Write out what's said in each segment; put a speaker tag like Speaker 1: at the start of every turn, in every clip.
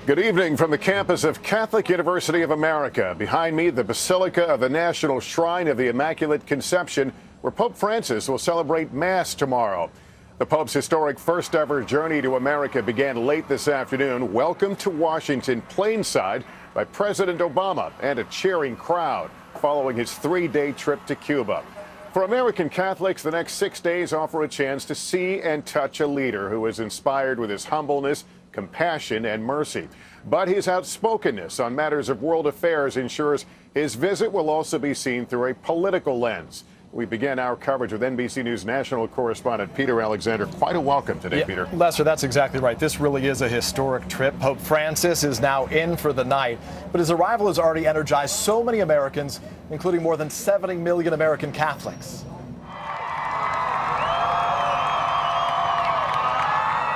Speaker 1: Good evening from the campus of Catholic University of America. Behind me, the Basilica of the National Shrine of the Immaculate Conception, where Pope Francis will celebrate Mass tomorrow. The Pope's historic first ever journey to America began late this afternoon. Welcomed to Washington plainside by President Obama and a cheering crowd following his 3-day trip to Cuba. For American Catholics, the next 6 days offer a chance to see and touch a leader who is inspired with his humbleness, compassion, and mercy. But his outspokenness on matters of world affairs ensures his visit will also be seen through a political lens. We began our coverage with NBC News national correspondent Peter Alexander. Quite a welcome today, Peter.
Speaker 2: Lester, that's exactly right. This really is a historic trip. Pope Francis is now in for the night, but his arrival has already energized so many Americans, including more than 70 million American Catholics.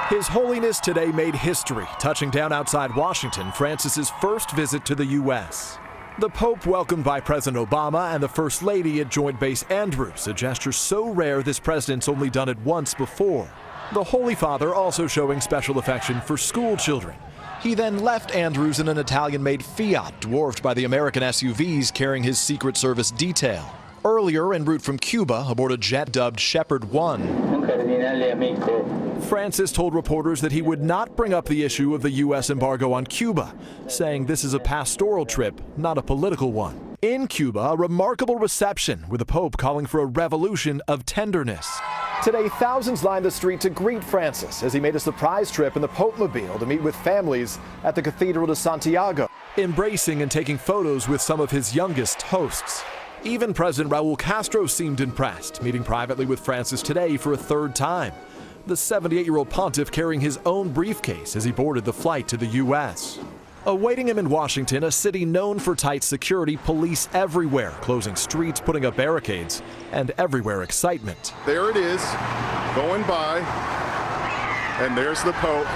Speaker 3: His Holiness today made history, touching down outside Washington, Francis's first visit to the U.S. The Pope welcomed by President Obama and the First Lady at Joint Base Andrews, a gesture so rare this president's only done it once before. The Holy Father also showing special affection for school children. He then left Andrews in an Italian-made Fiat, dwarfed by the American SUVs carrying his Secret Service detail. Earlier, en route from Cuba, aboard a jet dubbed Shepherd 1, Francis told reporters that he would not bring up the issue of the U.S. embargo on Cuba, saying this is a pastoral trip, not a political one. In Cuba, a remarkable reception, with the Pope calling for a revolution of tenderness. Today, thousands lined the street to greet Francis as he made a surprise trip in the Pope-mobile to meet with families at the Cathedral de Santiago, embracing and taking photos with some of his youngest hosts. Even President Raul Castro seemed impressed, meeting privately with Francis today for a third time. The 78-year-old pontiff carrying his own briefcase as he boarded the flight to the U.S. Awaiting him in Washington, a city known for tight security, police everywhere, closing streets, putting up barricades, and everywhere excitement.
Speaker 1: There it is, going by, and there's the Pope.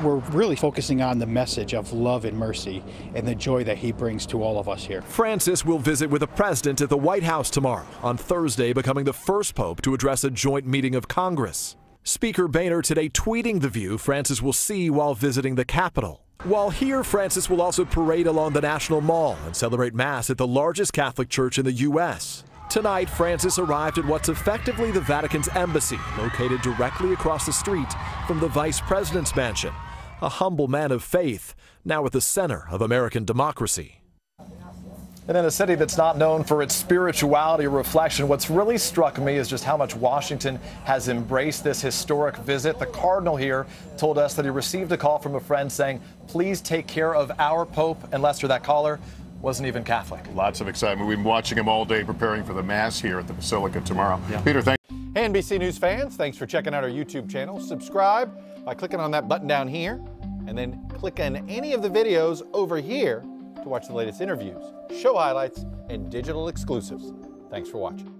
Speaker 4: We're really focusing on the message of love and mercy and the joy that he brings to all of us here.
Speaker 3: Francis will visit with the president at the White House tomorrow, on Thursday becoming the first pope to address a joint meeting of Congress. Speaker Boehner today tweeting the view Francis will see while visiting the Capitol. While here, Francis will also parade along the National Mall and celebrate Mass at the largest Catholic church in the U.S. Tonight, Francis arrived at what's effectively the Vatican's embassy, located directly across the street from the Vice President's mansion. A humble man of faith, now at the center of American democracy.
Speaker 2: And in a city that's not known for its spirituality or reflection, what's really struck me is just how much Washington has embraced this historic visit. The Cardinal here told us that he received a call from a friend saying, please take care of our Pope. And Lester, that caller wasn't even Catholic.
Speaker 1: Lots of excitement. We've been watching him all day preparing for the Mass here at the Basilica tomorrow. Yeah. Peter, thank you.
Speaker 5: Hey, NBC News fans, thanks for checking out our YouTube channel. Subscribe by clicking on that button down here, and then click on any of the videos over here to watch the latest interviews, show highlights, and digital exclusives. Thanks for watching.